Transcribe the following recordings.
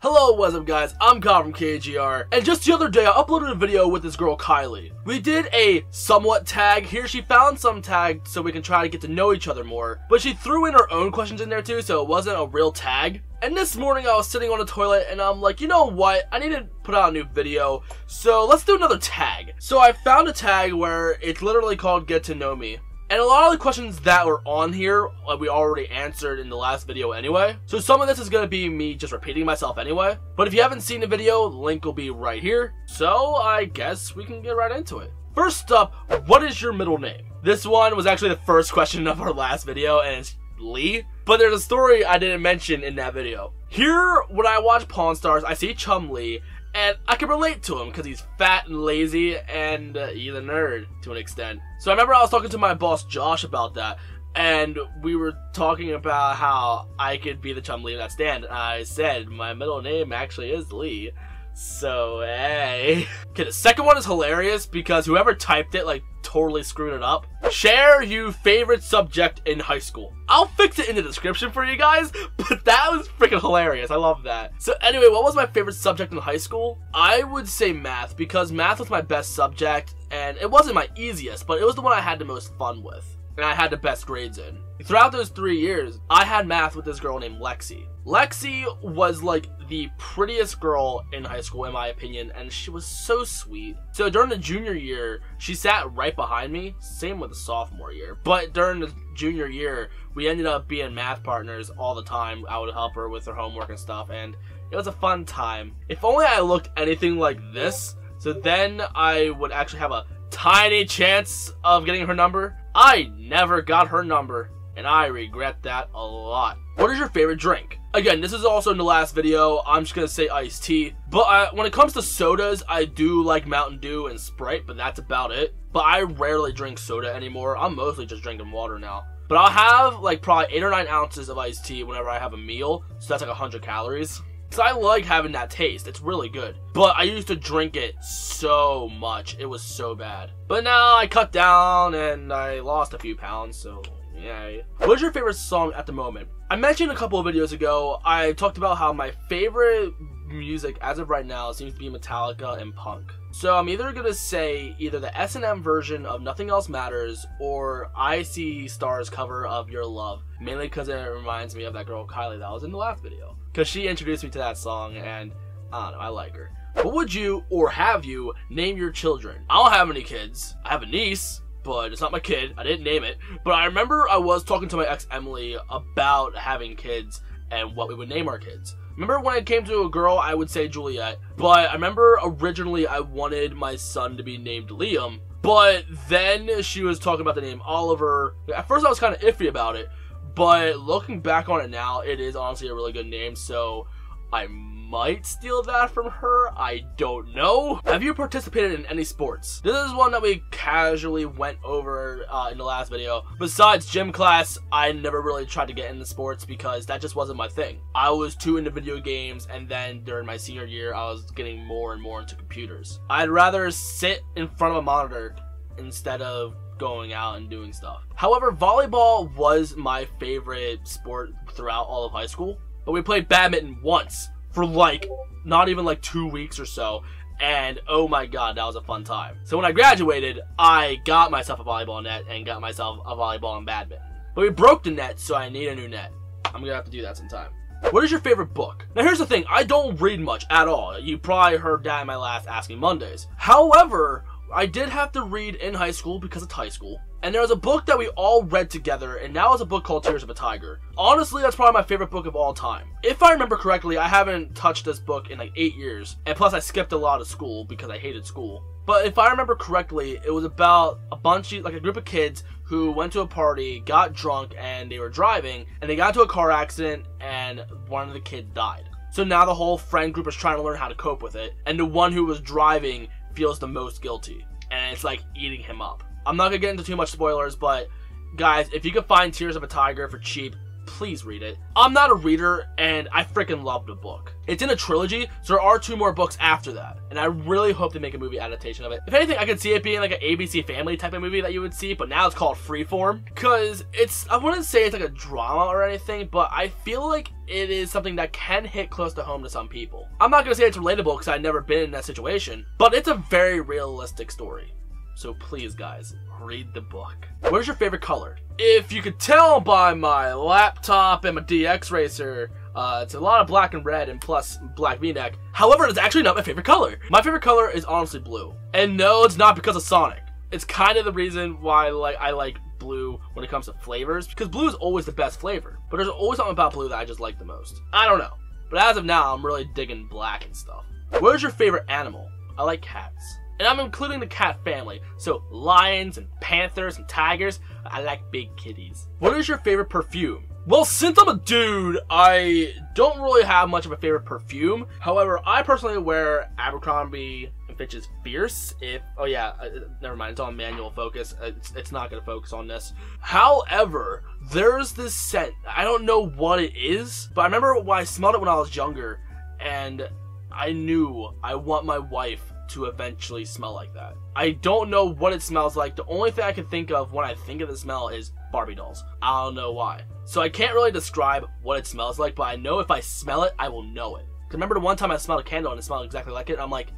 Hello, what's up guys, I'm Kyle from KGR, and just the other day I uploaded a video with this girl Kylie. We did a somewhat tag. Here she found some tag so we can try to get to know each other more, but she threw in her own questions in there too, so it wasn't a real tag. And this morning I was sitting on the toilet and I'm like, you know what, I need to put out a new video, so let's do another tag. So I found a tag where it's literally called Get to Know Me. And a lot of the questions that were on here, we already answered in the last video anyway. So some of this is going to be me just repeating myself anyway. But if you haven't seen the video, the link will be right here. So I guess we can get right into it. First up, what is your middle name? This one was actually the first question of our last video, and it's Lee. But there's a story I didn't mention in that video. Here, when I watch Pawn Stars, I see Chum Lee. And I can relate to him because he's fat and lazy and he's a nerd to an extent. So I remember I was talking to my boss Josh about that, and we were talking about how I could be the Chum Lee in that stand. And I said my middle name actually is Lee. So hey. Okay, the second one is hilarious because whoever typed it like totally screwed it up. Share your favorite subject in high school. I'll fix it in the description for you guys, but that was freaking hilarious. I love that. So anyway, what was my favorite subject in high school? I would say math, because math was my best subject, and it wasn't my easiest, but it was the one I had the most fun with, and I had the best grades in. Throughout those 3 years, I had math with this girl named Lexi. Lexi was like the prettiest girl in high school in my opinion, and she was so sweet. So during the junior year, she sat right behind me, same with the sophomore year. But during the junior year, we ended up being math partners all the time. I would help her with her homework and stuff, and it was a fun time. If only I looked anything like this, so then I would actually have a tiny chance of getting her number. I never got her number, and I regret that a lot. What is your favorite drink? Again, this is also in the last video. I'm just gonna say iced tea. But when it comes to sodas, I do like Mountain Dew and Sprite, but that's about it. But I rarely drink soda anymore. I'm mostly just drinking water now. But I'll have like probably 8 or 9 ounces of iced tea whenever I have a meal. So that's like 100 calories. So I like having that taste. It's really good. But I used to drink it so much. It was so bad. But now I cut down and I lost a few pounds, so yay. What is your favorite song at the moment? I mentioned a couple of videos ago, I talked about how my favorite music as of right now seems to be Metallica and punk. So I'm either going to say either the S&M version of Nothing Else Matters or I See Stars cover of Your Love. Mainly because it reminds me of that girl Kylie that was in the last video. Because she introduced me to that song and I don't know, I like her. What would you or have you name your children? I don't have any kids. I have a niece, but it's not my kid. I didn't name it. But I remember I was talking to my ex Emily about having kids and what we would name our kids. Remember when it came to a girl, I would say Juliet. But I remember originally I wanted my son to be named Liam. But then she was talking about the name Oliver. At first I was kind of iffy about it. But looking back on it now, it is honestly a really good name. So I might steal that from her. I don't know. Have you participated in any sports? This is one that we casually went over in the last video. Besides gym class, I never really tried to get into sports because that just wasn't my thing. I was too into video games, and then during my senior year, I was getting more and more into computers. I'd rather sit in front of a monitor instead of going out and doing stuff. However, volleyball was my favorite sport throughout all of high school, but we played badminton once for like not even like 2 weeks or so, and oh my god, that was a fun time. So when I graduated, I got myself a volleyball net and got myself a volleyball and badminton. But we broke the net, so I need a new net. I'm gonna have to do that sometime. What is your favorite book? Now here's the thing, I don't read much at all. You probably heard that in my last Ask Me Mondays. However, I did have to read in high school because it's high school. And there was a book that we all read together, and that was a book called Tears of a Tiger. Honestly, that's probably my favorite book of all time. If I remember correctly, I haven't touched this book in like 8 years. And plus I skipped a lot of school because I hated school. But if I remember correctly, it was about a group of kids who went to a party, got drunk, and they were driving, and they got into a car accident, and one of the kids died. So now the whole friend group is trying to learn how to cope with it, and the one who was driving feels the most guilty, and it's like eating him up. I'm not gonna get into too much spoilers, but guys, if you can find Tears of a Tiger for cheap, please read it. I'm not a reader, and I freaking loved the book. It's in a trilogy, so there are 2 more books after that, and I really hope they make a movie adaptation of it. If anything, I could see it being like an ABC Family type of movie that you would see, but now it's called Freeform, because I wouldn't say it's like a drama or anything, but I feel like it is something that can hit close to home to some people. I'm not going to say it's relatable because I've never been in that situation, but it's a very realistic story. So please, guys, read the book. What is your favorite color? If you could tell by my laptop and my DX Racer, it's a lot of black and red and plus black V-neck. However, it's actually not my favorite color. My favorite color is honestly blue. And no, it's not because of Sonic. It's kind of the reason why I like blue when it comes to flavors, because blue is always the best flavor. But there's always something about blue that I just like the most. I don't know. But as of now, I'm really digging black and stuff. What is your favorite animal? I like cats. And I'm including the cat family, so lions and panthers and tigers. I like big kitties. What is your favorite perfume? Well, since I'm a dude, I don't really have much of a favorite perfume. However, I personally wear Abercrombie & Fitch's Fierce. Never mind, it's on manual focus. It's not going to focus on this. However, there's this scent. I don't know what it is, but I remember when I smelled it when I was younger, and I knew I want my wife to eventually smell like that. I don't know what it smells like. The only thing I can think of when I think of the smell is Barbie dolls. I don't know why. So I can't really describe what it smells like, but I know if I smell it, I will know it. Remember the one time I smelled a candle and it smelled exactly like it? I'm like,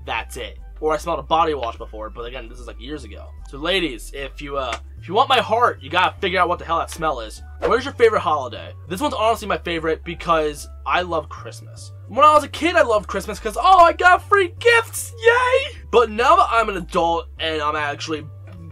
that's it. Or I smelled a body wash before, but again, this is like years ago. So ladies, if you want my heart, you gotta figure out what the hell that smell is. What is your favorite holiday? This one's honestly my favorite because I love Christmas. When I was a kid, I loved Christmas because, oh, I got free gifts, yay! But now that I'm an adult and I'm actually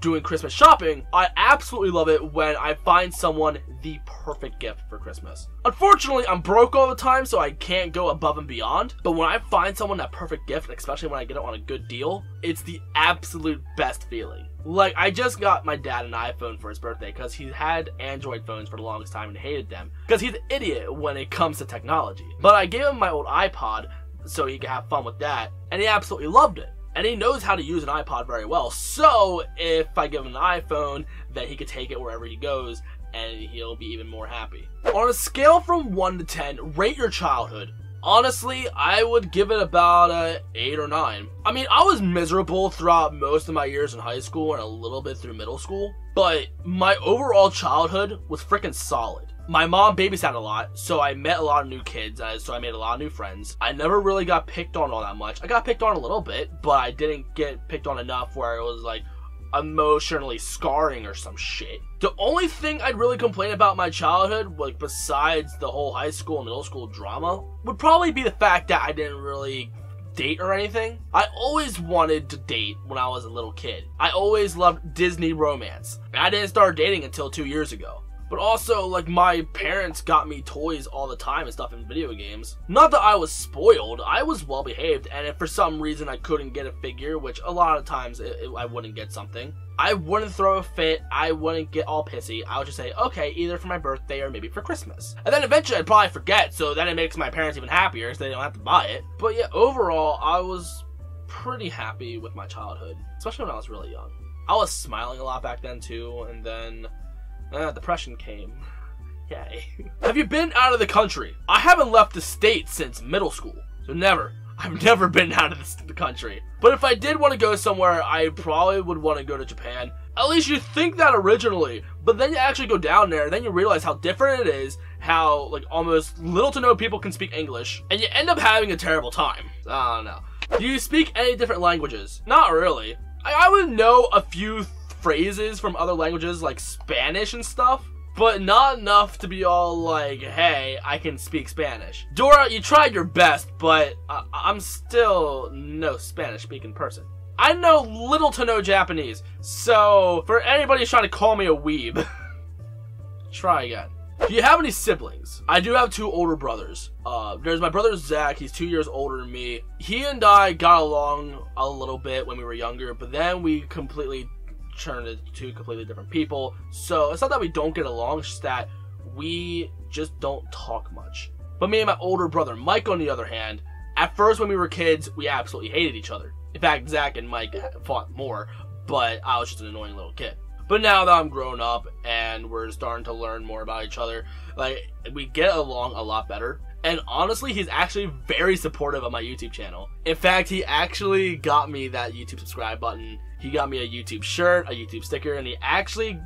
doing Christmas shopping, I absolutely love it when I find someone the perfect gift for Christmas. Unfortunately, I'm broke all the time, so I can't go above and beyond. But when I find someone that perfect gift, especially when I get it on a good deal, it's the absolute best feeling. Like, I just got my dad an iPhone for his birthday because he had Android phones for the longest time and hated them because he's an idiot when it comes to technology. But I gave him my old iPod so he could have fun with that, and he absolutely loved it. And he knows how to use an iPod very well, so if I give him an iPhone, then he could take it wherever he goes, and he'll be even more happy. On a scale from 1 to 10, rate your childhood. Honestly, I would give it about a 8 or 9. I mean, I was miserable throughout most of my years in high school and a little bit through middle school, but my overall childhood was freaking solid. My mom babysat a lot, so I met a lot of new kids, so I made a lot of new friends. I never really got picked on all that much. I got picked on a little bit, but I didn't get picked on enough where it was like emotionally scarring or some shit. The only thing I'd really complain about my childhood, like besides the whole high school and middle school drama, would probably be the fact that I didn't really date or anything. I always wanted to date when I was a little kid. I always loved Disney romance, and I didn't start dating until 2 years ago. But also, like, my parents got me toys all the time and stuff in video games. Not that I was spoiled, I was well behaved, and if for some reason I couldn't get a figure, which a lot of times I wouldn't get something, I wouldn't throw a fit, I wouldn't get all pissy, I would just say, okay, either for my birthday or maybe for Christmas. And then eventually I'd probably forget, so then it makes my parents even happier, so they don't have to buy it. But yeah, overall, I was pretty happy with my childhood, especially when I was really young. I was smiling a lot back then too, and then depression came. Yay. Have you been out of the country? I haven't left the state since middle school, so never. I've never been out of the country. But if I did want to go somewhere, I probably would want to go to Japan. At least you think that originally, but then you actually go down there, and then you realize how different it is, how like almost little to no people can speak English, and you end up having a terrible time. I don't know. Do you speak any different languages? Not really. I would know a few phrases from other languages like Spanish and stuff, but not enough to be all like, hey, I can speak Spanish. Dora, you tried your best, but I'm still no Spanish speaking person. I know little to no Japanese, so for anybody who's trying to call me a weeb, try again. Do you have any siblings? I do have 2 older brothers. There's my brother Zach, he's 2 years older than me. He and I got along a little bit when we were younger, but then we completely turned into 2 completely different people. So it's not that we don't get along, it's just that we just don't talk much. But me and my older brother Mike, on the other hand, at first when we were kids, we absolutely hated each other. In fact, Zach and Mike fought more, but I was just an annoying little kid. But But now that I'm grown up and we're starting to learn more about each other, like, we get along a lot better. And honestly, he's actually very supportive of my YouTube channel. In fact, he actually got me that YouTube subscribe button. He got me a YouTube shirt, a YouTube sticker, and he actually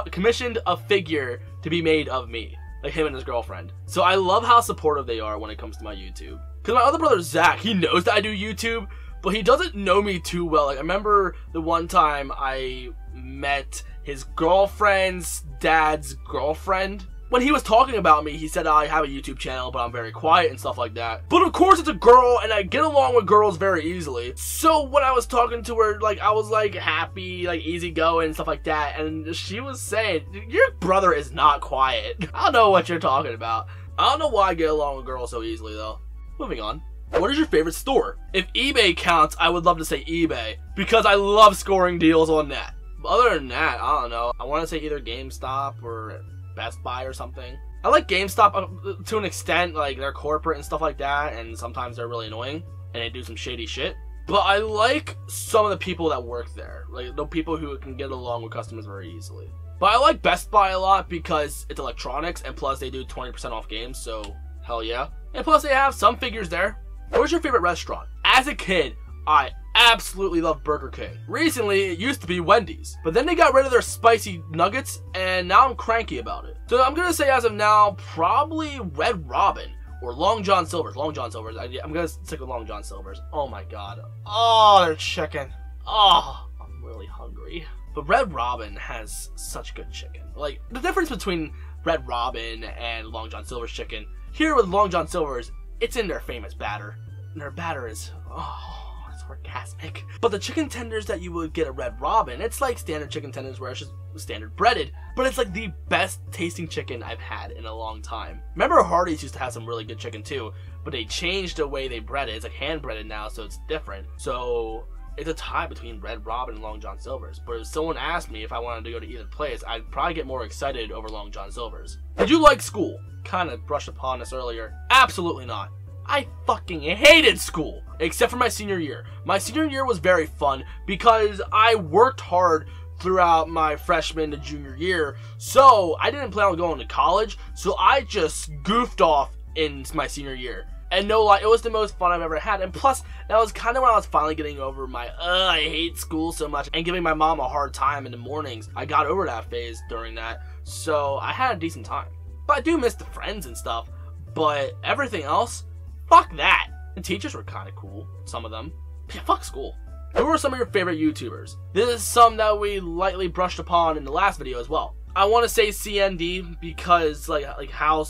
commissioned a figure to be made of me, like him and his girlfriend. So I love how supportive they are when it comes to my YouTube. Because my other brother, Zach, he knows that I do YouTube, but he doesn't know me too well. Like, I remember the one time I met his girlfriend's dad's girlfriend. When he was talking about me, he said I have a YouTube channel, but I'm very quiet and stuff like that. But of course, it's a girl, and I get along with girls very easily. So when I was talking to her, like, I was like happy, like easygoing and stuff like that. And she was saying, your brother is not quiet. I don't know what you're talking about. I don't know why I get along with girls so easily, though. Moving on. What is your favorite store? If eBay counts, I would love to say eBay, because I love scoring deals on that. But other than that, I don't know. I want to say either GameStop or Best Buy or something. I like GameStop to an extent, like they're corporate and stuff like that, and sometimes they're really annoying and they do some shady shit. But I like some of the people that work there, like the people who can get along with customers very easily. But I like Best Buy a lot because it's electronics, and plus they do 20% off games, so hell yeah. And plus they have some figures there. What's your favorite restaurant? As a kid, I absolutely love Burger King. Recently, it used to be Wendy's, but then they got rid of their spicy nuggets, and now I'm cranky about it. So I'm gonna say as of now, probably Red Robin or Long John Silver's. Long John Silver's. I'm gonna stick with Long John Silver's. Oh my god. Oh, their chicken. Oh, I'm really hungry. But Red Robin has such good chicken. Like, the difference between Red Robin and Long John Silver's chicken, here with Long John Silver's, it's in their famous batter. And their batter is, oh, it's orgasmic. But the chicken tenders that you would get at Red Robin, it's like standard chicken tenders where it's just standard breaded. But it's like the best tasting chicken I've had in a long time. Remember Hardee's used to have some really good chicken too, but they changed the way they bread it. It's like hand breaded now, so it's different. So it's a tie between Red Robin and Long John Silver's. But if someone asked me if I wanted to go to either place, I'd probably get more excited over Long John Silver's. Did you like school? Kind of brushed upon this earlier. Absolutely not. I fucking hated school, except for my senior year. My senior year was very fun because I worked hard throughout my freshman to junior year, so I didn't plan on going to college, so I just goofed off in my senior year. And no lie, it was the most fun I've ever had, and plus, that was kind of when I was finally getting over my, I hate school so much, and giving my mom a hard time in the mornings. I got over that phase during that, so I had a decent time. But I do miss the friends and stuff, but everything else, fuck that. The teachers were kind of cool, some of them. Yeah, fuck school. Who are some of your favorite YouTubers? This is some that we lightly brushed upon in the last video as well. I want to say CND because like how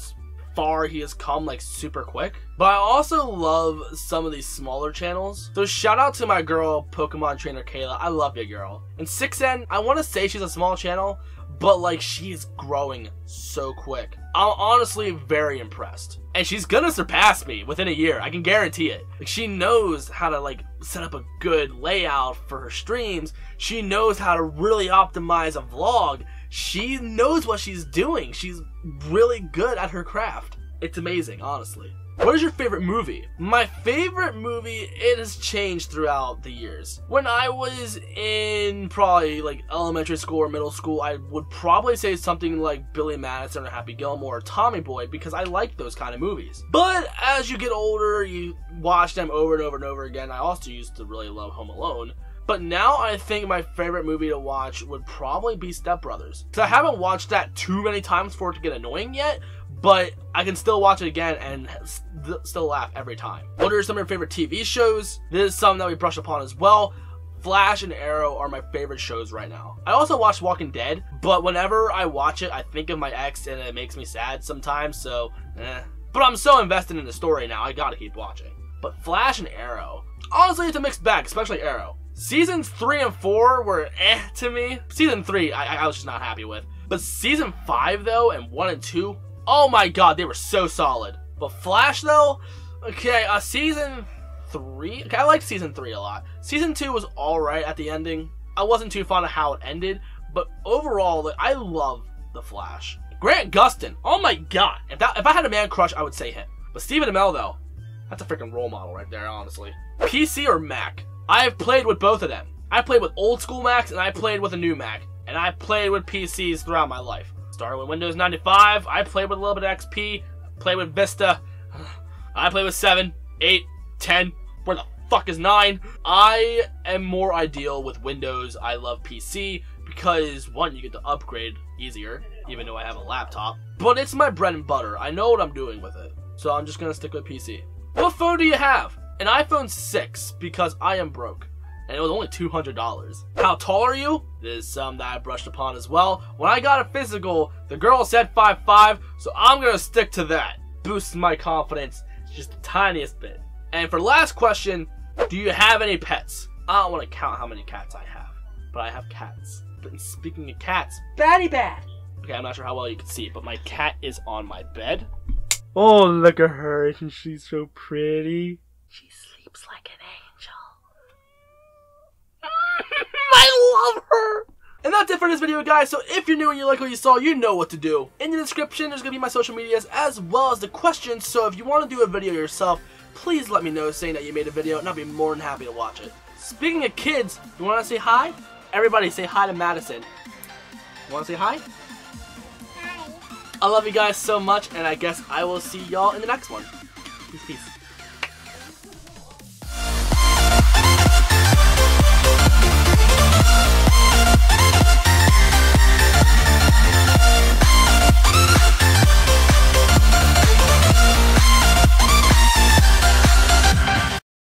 far he has come, like, super quick. But I also love some of these smaller channels. So shout out to my girl, Pokemon Trainer Kayla. I love you, girl. And 6N, I want to say she's a small channel, but like she's growing so quick. I'm honestly very impressed. And she's gonna surpass me within a year, I can guarantee it. Like, she knows how to like set up a good layout for her streams. She knows how to really optimize a vlog. She knows what she's doing. She's really good at her craft. It's amazing, honestly. What is your favorite movie? My favorite movie, it has changed throughout the years. When I was in probably like elementary school or middle school, I would probably say something like Billy Madison or Happy Gilmore or Tommy Boy because I like those kind of movies. But as you get older, you watch them over and over and over again. I also used to really love Home Alone. But now I think my favorite movie to watch would probably be Step Brothers. Because I haven't watched that too many times for it to get annoying yet, but I can still watch it again and still laugh every time. What are some of your favorite TV shows? This is something that we brushed upon as well. Flash and Arrow are my favorite shows right now. I also watch Walking Dead, but whenever I watch it, I think of my ex and it makes me sad sometimes, so But I'm so invested in the story now, I gotta keep watching. But Flash and Arrow, honestly, it's a mixed bag, especially Arrow. Seasons 3 and 4 were to me. Season 3, I was just not happy with. But Season 5, though, and 1 and 2, oh my god, they were so solid. But Flash, though, okay, Season 3, okay, I liked Season 3 a lot. Season 2 was alright at the ending. I wasn't too fond of how it ended, but overall, like, I love The Flash. Grant Gustin, oh my god, if I had a man crush, I would say him. But Stephen Amell, though, that's a freaking role model right there, honestly. PC or Mac? I have played with both of them. I played with old school Macs and I played with a new Mac. and I played with PCs throughout my life. Started with Windows 95, I played with a little bit of XP, played with Vista, I played with 7, 8, 10, where the fuck is 9? I am more ideal with Windows. I love PC because, one, you get to upgrade easier, even though I have a laptop. But it's my bread and butter. I know what I'm doing with it. So I'm just gonna stick with PC. What phone do you have? An iPhone 6, because I am broke. And it was only $200. How tall are you? This is something that I brushed upon as well. When I got a physical, the girl said 5'5", so I'm gonna stick to that. Boosts my confidence just the tiniest bit. And for the last question, do you have any pets? I don't want to count how many cats I have, but I have cats. But speaking of cats, Batty Bat! Okay, I'm not sure how well you can see it, but my cat is on my bed. Oh, look at her, isn't she so pretty? She sleeps like an angel. I love her! And that's it for this video, guys. So if you're new and you like what you saw, you know what to do. In the description, there's going to be my social medias as well as the questions. So if you want to do a video yourself, please let me know saying that you made a video, and I'll be more than happy to watch it. Speaking of kids, you want to say hi? Everybody say hi to Madison. You want to say hi? Hi. I love you guys so much, and I guess I will see y'all in the next one. Peace, peace.